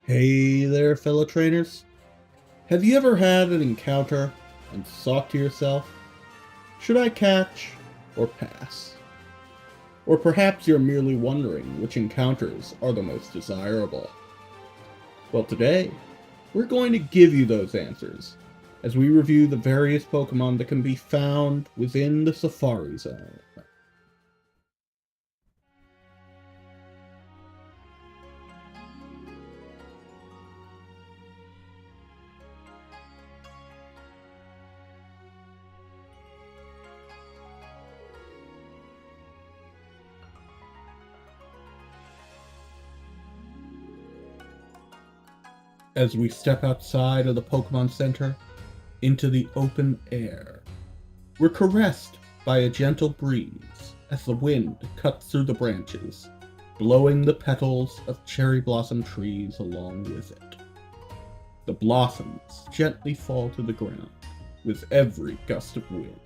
Hey there, fellow trainers. Have you ever had an encounter and thought to yourself, should I catch or pass? Or perhaps you're merely wondering which encounters are the most desirable. Well, today, we're going to give you those answers as we review the various Pokemon that can be found within the Safari Zone. As we step outside of the Pokemon Center into the open air, we're caressed by a gentle breeze as the wind cuts through the branches, blowing the petals of cherry blossom trees along with it. The blossoms gently fall to the ground with every gust of wind,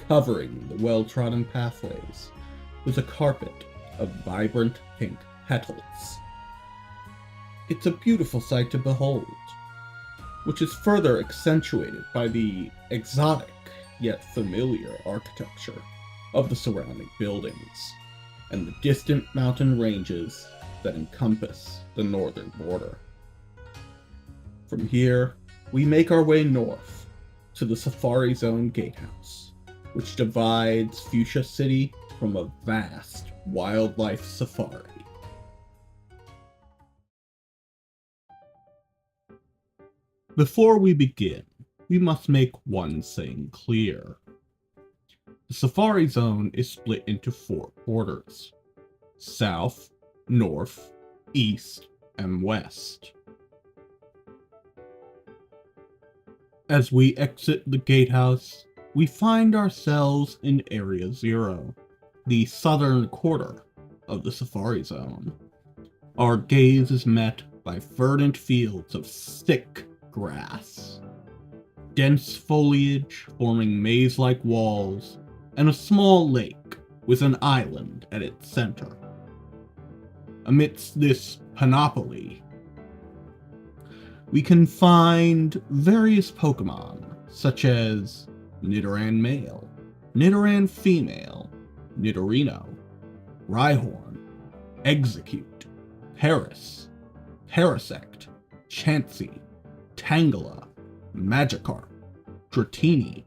covering the well-trodden pathways with a carpet of vibrant pink petals. It's a beautiful sight to behold, which is further accentuated by the exotic yet familiar architecture of the surrounding buildings and the distant mountain ranges that encompass the northern border. From here, we make our way north to the Safari Zone Gatehouse, which divides Fuchsia City from a vast wildlife safari. Before we begin, we must make one thing clear. The Safari Zone is split into 4 quarters: South, North, East, and West. As we exit the gatehouse, we find ourselves in Area 0, the southern quarter of the Safari Zone. Our gaze is met by verdant fields of thick grass, dense foliage forming maze-like walls, and a small lake with an island at its center. Amidst this panoply, we can find various Pokemon, such as Nidoran male, Nidoran female, Nidorino, Rhyhorn, Exeggcute, Paris, Parasect, Chansey, Tangela, Magikarp, Dratini,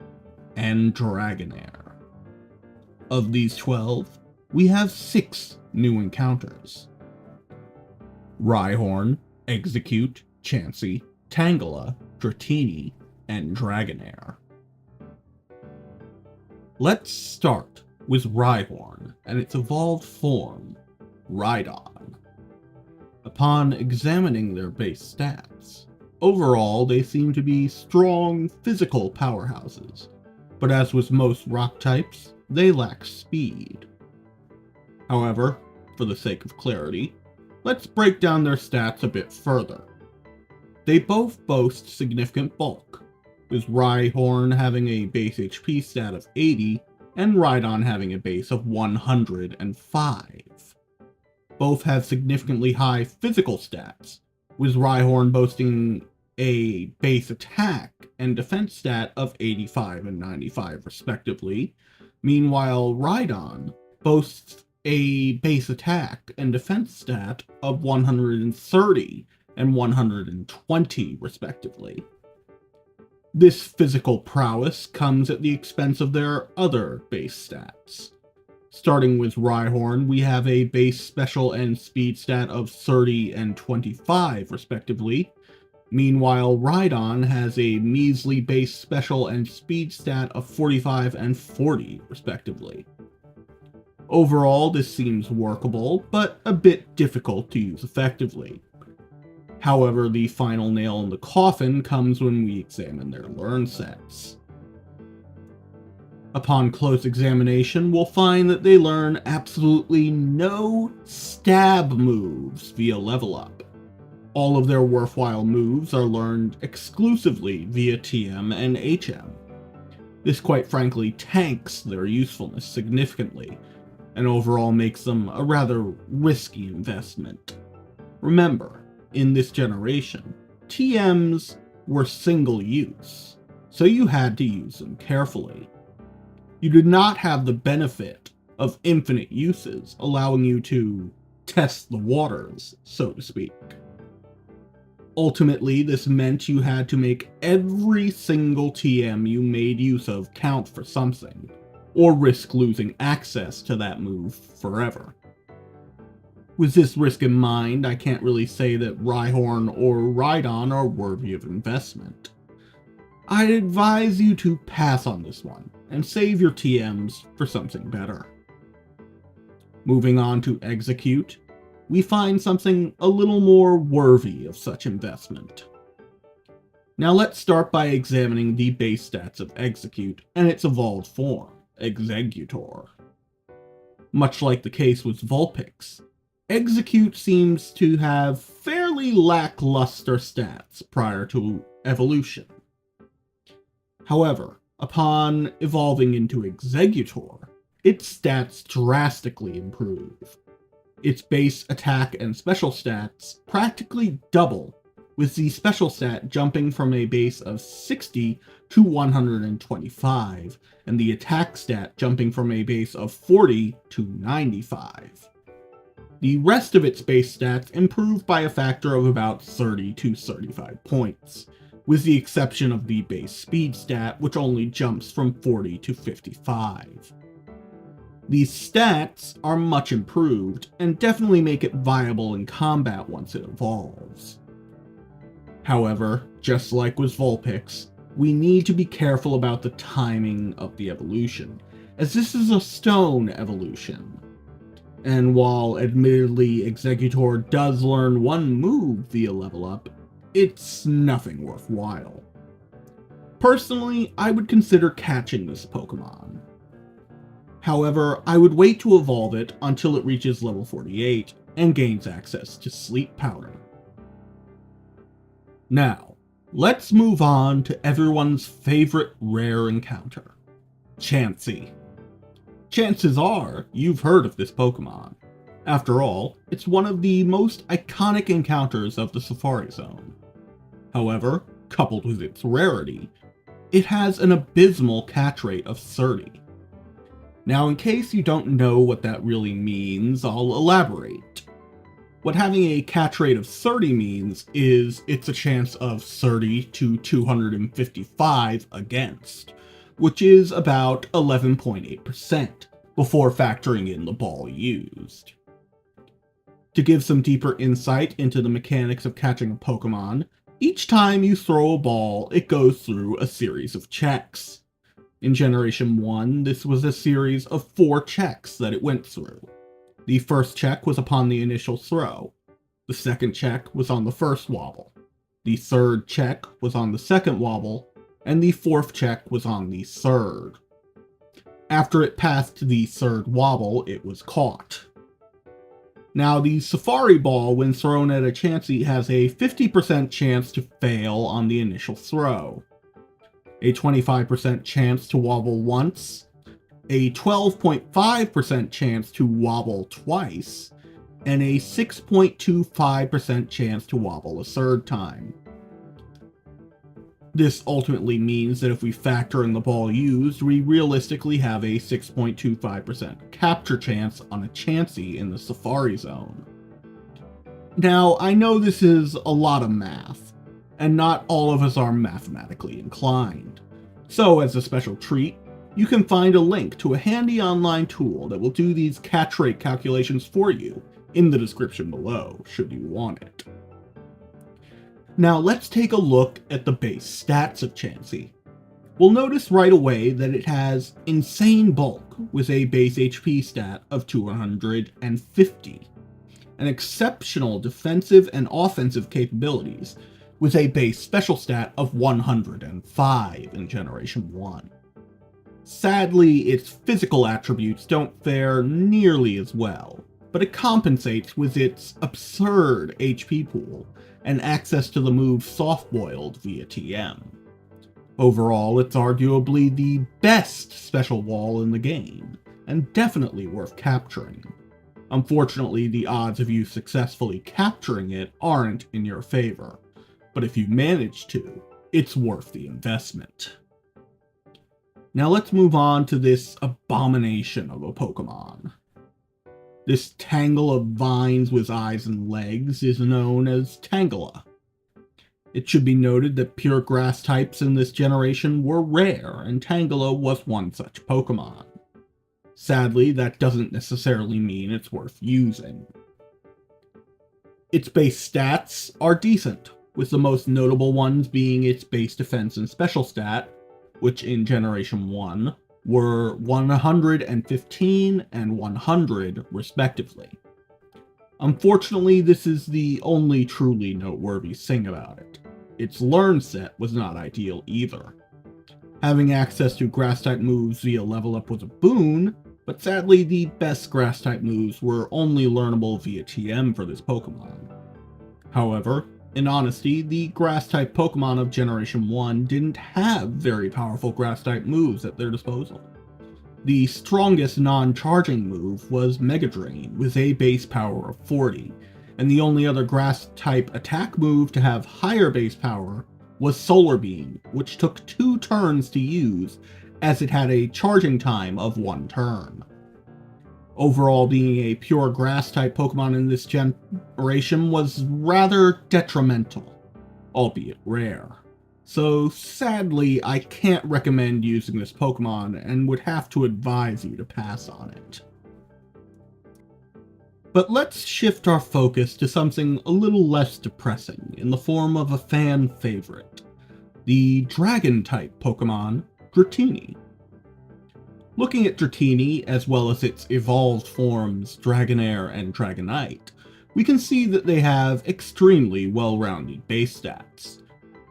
and Dragonair. Of these 12, we have 6 new encounters: Rhyhorn, Exeggcute, Chansey, Tangela, Dratini, and Dragonair. Let's start with Rhyhorn and its evolved form, Rhydon. Upon examining their base stats, overall, they seem to be strong physical powerhouses, but as with most rock types, they lack speed. However, for the sake of clarity, let's break down their stats a bit further. They both boast significant bulk, with Rhyhorn having a base HP stat of 80 and Rhydon having a base of 105. Both have significantly high physical stats, with Rhyhorn boasting a base attack and defense stat of 85 and 95 respectively. Meanwhile, Rhydon boasts a base attack and defense stat of 130 and 120 respectively. This physical prowess comes at the expense of their other base stats. Starting with Rhyhorn, we have a base special and speed stat of 30 and 25 respectively. Meanwhile, Rhydon has a measly base special and speed stat of 45 and 40 respectively. Overall, this seems workable, but a bit difficult to use effectively. However, the final nail in the coffin comes when we examine their learn sets. Upon close examination, we'll find that they learn absolutely no stab moves via level up. All of their worthwhile moves are learned exclusively via TM and HM. This quite frankly tanks their usefulness significantly, and overall makes them a rather risky investment. Remember, in this generation, TMs were single use, so you had to use them carefully. You did not have the benefit of infinite uses, allowing you to test the waters, so to speak. Ultimately, this meant you had to make every single TM you made use of count for something, or risk losing access to that move forever. With this risk in mind, I can't really say that Rhyhorn or Rhydon are worthy of investment. I'd advise you to pass on this one, and save your TMs for something better. Moving on to Exeggcute, we find something a little more worthy of such investment. Now let's start by examining the base stats of Exeggcute and its evolved form, Exeggutor. Much like the case with Vulpix, Exeggcute seems to have fairly lackluster stats prior to evolution. However, upon evolving into Exeggutor, its stats drastically improve. Its base attack and special stats practically double, with the special stat jumping from a base of 60 to 125, and the attack stat jumping from a base of 40 to 95. The rest of its base stats improve by a factor of about 30 to 35 points, with the exception of the base speed stat, which only jumps from 40 to 55. These stats are much improved, and definitely make it viable in combat once it evolves. However, just like with Vulpix, we need to be careful about the timing of the evolution, as this is a stone evolution. And while admittedly Exeggutor does learn one move via level up, it's nothing worthwhile. Personally, I would consider catching this Pokemon. However, I would wait to evolve it until it reaches level 48 and gains access to Sleep Powder. Now, let's move on to everyone's favorite rare encounter, Chansey. Chances are you've heard of this Pokemon. After all, it's one of the most iconic encounters of the Safari Zone. However, coupled with its rarity, it has an abysmal catch rate of 30. Now, in case you don't know what that really means, I'll elaborate. What having a catch rate of 30 means is it's a chance of 30 to 255 against, which is about 11.8% before factoring in the ball used. To give some deeper insight into the mechanics of catching a Pokemon, each time you throw a ball, it goes through a series of checks. In Generation 1, this was a series of 4 checks that it went through. The first check was upon the initial throw. The second check was on the first wobble. The third check was on the second wobble, and the fourth check was on the third. After it passed the third wobble, it was caught. Now, the Safari Ball, when thrown at a Chansey, has a 50% chance to fail on the initial throw, a 25% chance to wobble once, a 12.5% chance to wobble twice, and a 6.25% chance to wobble a third time. This ultimately means that if we factor in the ball used, we realistically have a 6.25% capture chance on a Chansey in the Safari Zone. Now, I know this is a lot of math, and not all of us are mathematically inclined. So, as a special treat, you can find a link to a handy online tool that will do these catch rate calculations for you in the description below, should you want it. Now let's take a look at the base stats of Chansey. We'll notice right away that it has insane bulk with a base HP stat of 250, and exceptional defensive and offensive capabilities with a base special stat of 105 in Generation 1. Sadly, its physical attributes don't fare nearly as well, but it compensates with its absurd HP pool and access to the move Soft-Boiled via TM. Overall, it's arguably the best special wall in the game, and definitely worth capturing. Unfortunately, the odds of you successfully capturing it aren't in your favor, but if you manage to, it's worth the investment. Now let's move on to this abomination of a Pokemon. This tangle of vines with eyes and legs is known as Tangela. It should be noted that pure grass types in this generation were rare, and Tangela was one such Pokemon. Sadly, that doesn't necessarily mean it's worth using. Its base stats are decent, with the most notable ones being its base defense and special stat, which in Generation 1 were 115 and 100 respectively. Unfortunately, this is the only truly noteworthy thing about it. Its learn set was not ideal either. Having access to grass-type moves via level up was a boon, but sadly the best grass-type moves were only learnable via TM for this Pokemon. However, in honesty, the grass-type Pokemon of Generation 1 didn't have very powerful grass-type moves at their disposal. The strongest non-charging move was Mega Drain with a base power of 40, and the only other grass-type attack move to have higher base power was Solar Beam, which took 2 turns to use, as it had a charging time of 1 turn. Overall, being a pure grass-type Pokemon in this generation was rather detrimental, albeit rare. So sadly, I can't recommend using this Pokemon and would have to advise you to pass on it. But let's shift our focus to something a little less depressing in the form of a fan favorite, the Dragon-type Pokemon, Dratini. Looking at Dratini, as well as its evolved forms Dragonair and Dragonite, we can see that they have extremely well-rounded base stats.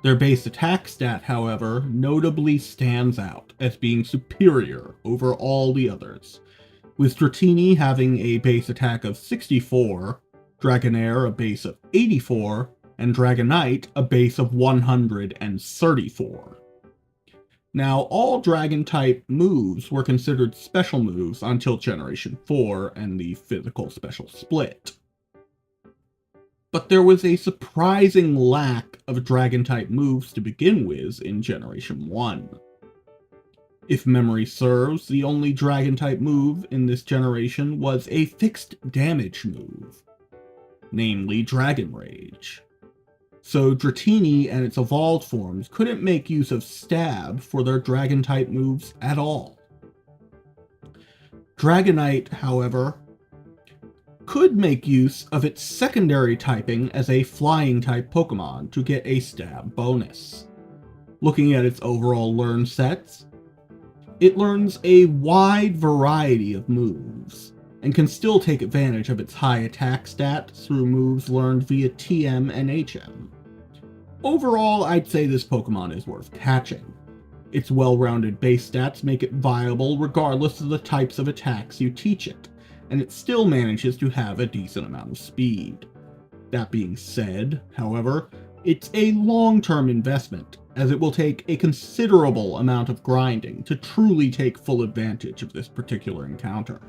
Their base attack stat, however, notably stands out as being superior over all the others, with Dratini having a base attack of 64, Dragonair a base of 84, and Dragonite a base of 134. Now, all Dragon-type moves were considered special moves until Generation 4 and the physical special split. But there was a surprising lack of Dragon-type moves to begin with in Generation 1. If memory serves, the only Dragon-type move in this generation was a fixed damage move, namely Dragon Rage. So Dratini and its evolved forms couldn't make use of Stab for their Dragon-type moves at all. Dragonite, however, could make use of its secondary typing as a Flying-type Pokemon to get a Stab bonus. Looking at its overall learn sets, it learns a wide variety of moves, and can still take advantage of its high attack stat through moves learned via TM and HM. Overall, I'd say this Pokemon is worth catching. Its well-rounded base stats make it viable regardless of the types of attacks you teach it, and it still manages to have a decent amount of speed. That being said, however, it's a long-term investment, as it will take a considerable amount of grinding to truly take full advantage of this particular encounter.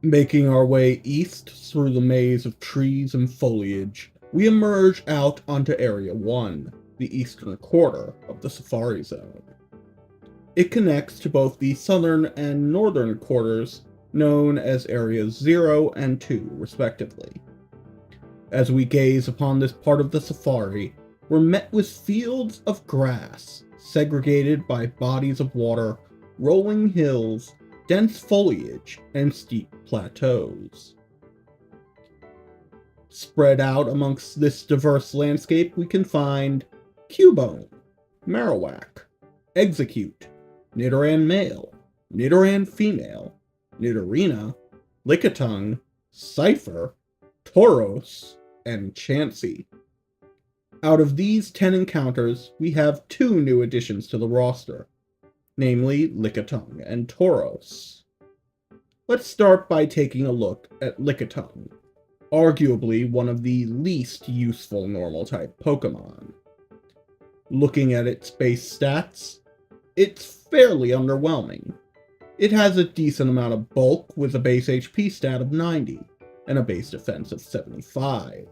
Making our way east through the maze of trees and foliage, we emerge out onto Area 1, the eastern quarter of the Safari Zone. It connects to both the southern and northern quarters, known as Areas 0 and 2, respectively. As we gaze upon this part of the safari, we're met with fields of grass, segregated by bodies of water, rolling hills, dense foliage, and steep plateaus. Spread out amongst this diverse landscape, we can find Cubone, Marowak, Exeggcute, Nidoran male, Nidoran female, Nidorina, Lickitung, Cypher, Tauros, and Chansey. Out of these 10 encounters, we have 2 new additions to the roster, namely Lickitung and Tauros. Let's start by taking a look at Lickitung, arguably one of the least useful normal-type Pokemon. Looking at its base stats, it's fairly underwhelming. It has a decent amount of bulk with a base HP stat of 90 and a base defense of 75.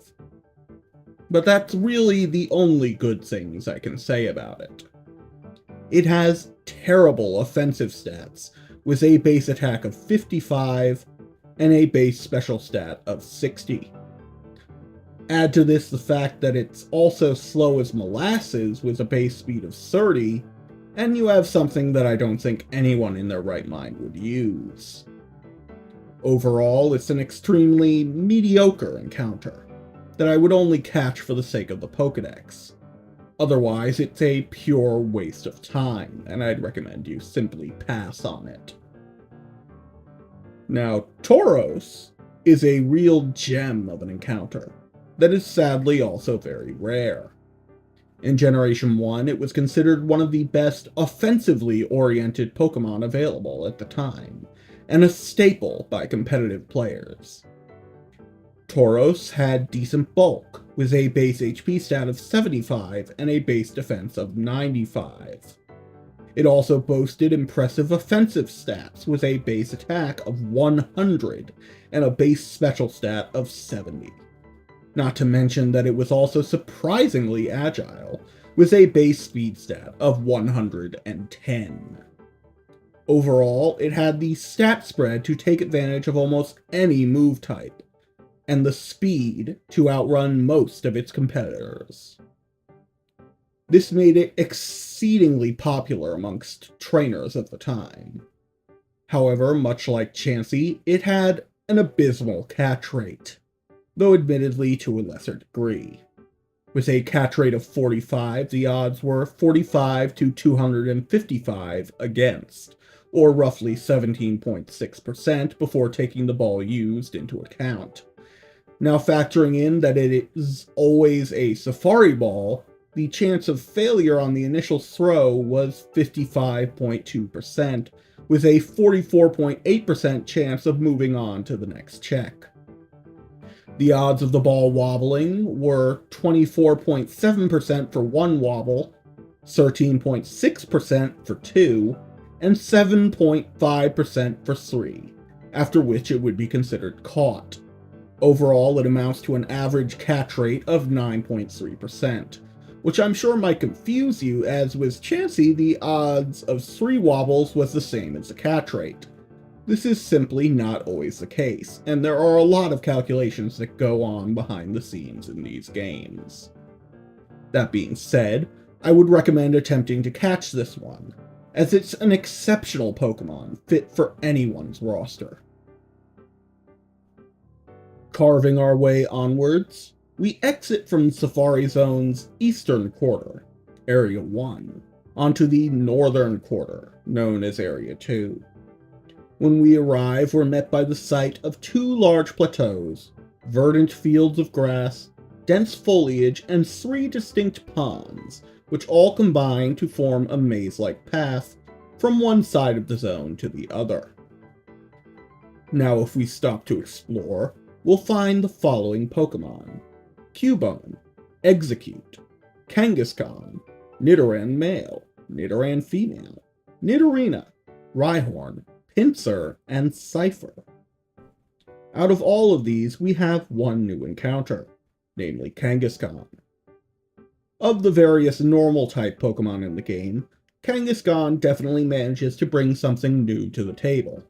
But that's really the only good things I can say about it. It has terrible offensive stats with a base attack of 55 and a base special stat of 60. Add to this the fact that it's also slow as molasses with a base speed of 30, and you have something that I don't think anyone in their right mind would use. Overall, it's an extremely mediocre encounter that I would only catch for the sake of the Pokédex. Otherwise, it's a pure waste of time, and I'd recommend you simply pass on it. Now, Tauros is a real gem of an encounter that is sadly also very rare. In Generation 1, it was considered one of the best offensively oriented Pokemon available at the time, and a staple by competitive players. Tauros had decent bulk, with a base HP stat of 75 and a base defense of 95. It also boasted impressive offensive stats, with a base attack of 100 and a base special stat of 70. Not to mention that it was also surprisingly agile, with a base speed stat of 110. Overall, it had the stat spread to take advantage of almost any move type, and the speed to outrun most of its competitors. This made it exceedingly popular amongst trainers of the time. However, much like Chansey, it had an abysmal catch rate, though admittedly to a lesser degree. With a catch rate of 45, the odds were 45 to 255 against, or roughly 17.6% before taking the ball used into account. Now factoring in that it is always a Safari Ball, the chance of failure on the initial throw was 55.2%, with a 44.8% chance of moving on to the next check. The odds of the ball wobbling were 24.7% for one wobble, 13.6% for two, and 7.5% for three, after which it would be considered caught. Overall, it amounts to an average catch rate of 9.3%, which I'm sure might confuse you, as with Chansey, the odds of 3 wobbles was the same as the catch rate. This is simply not always the case, and there are a lot of calculations that go on behind the scenes in these games. That being said, I would recommend attempting to catch this one, as it's an exceptional Pokemon fit for anyone's roster. Carving our way onwards, we exit from Safari Zone's eastern quarter, Area 1, onto the northern quarter, known as Area 2. When we arrive, we're met by the sight of 2 large plateaus, verdant fields of grass, dense foliage, and 3 distinct ponds, which all combine to form a maze-like path from one side of the zone to the other. Now, if we stop to explore, we'll find the following Pokemon: Cubone, Exeggcute, Kangaskhan, Nidoran male, Nidoran female, Nidorina, Rhyhorn, Pinsir, and Cypher. Out of all of these, we have one new encounter, namely Kangaskhan. Of the various normal-type Pokemon in the game, Kangaskhan definitely manages to bring something new to the table.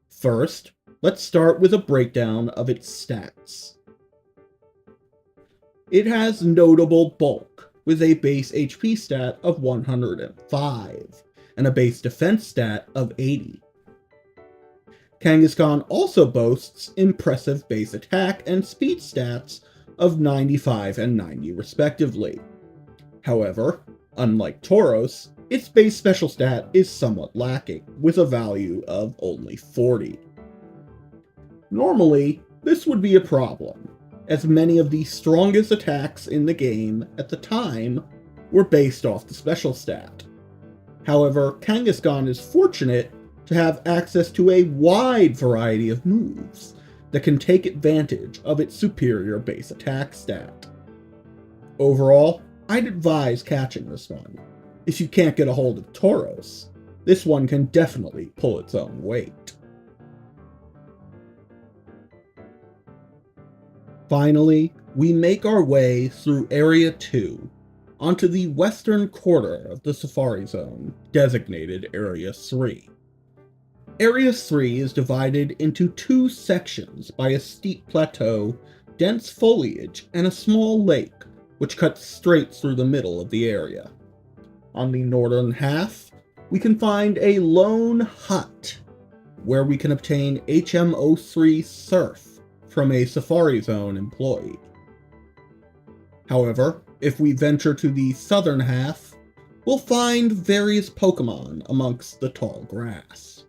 First, let's start with a breakdown of its stats. It has notable bulk, with a base HP stat of 105, and a base defense stat of 80. Kangaskhan also boasts impressive base attack and speed stats of 95 and 90 respectively. However, unlike Tauros, its base special stat is somewhat lacking, with a value of only 40. Normally, this would be a problem, as many of the strongest attacks in the game at the time were based off the special stat. However, Kangaskhan is fortunate to have access to a wide variety of moves that can take advantage of its superior base attack stat. Overall, I'd advise catching this one, if you can't get a hold of Tauros, This one can definitely pull its own weight. Finally, we make our way through Area 2, onto the western quarter of the Safari Zone, designated Area 3. Area 3 is divided into two sections by a steep plateau, dense foliage, and a small lake, which cuts straight through the middle of the area. On the northern half, we can find a lone hut, where we can obtain HM03 Surf from a Safari Zone employee. However, if we venture to the southern half, we'll find various Pokemon amongst the tall grass,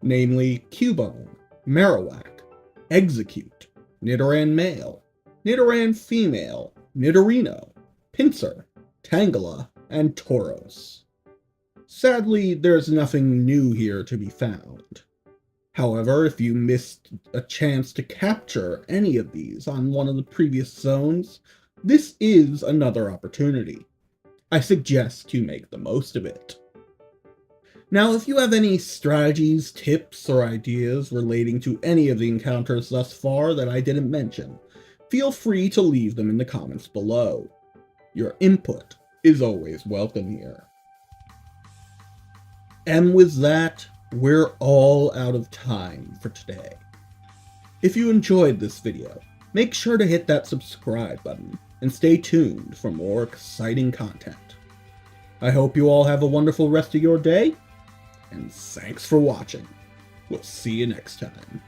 namely Cubone, Marowak, Exeggcute, Nidoran Male, Nidoran Female, Nidorino, Pinsir, Tangela, and Tauros. Sadly, there's nothing new here to be found. However, if you missed a chance to capture any of these on one of the previous zones, this is another opportunity. I suggest you make the most of it. Now, if you have any strategies, tips, or ideas relating to any of the encounters thus far that I didn't mention, feel free to leave them in the comments below. Your input is always welcome here. And with that, we're all out of time for today. If you enjoyed this video, make sure to hit that subscribe button and stay tuned for more exciting content. I hope you all have a wonderful rest of your day, and thanks for watching. We'll see you next time.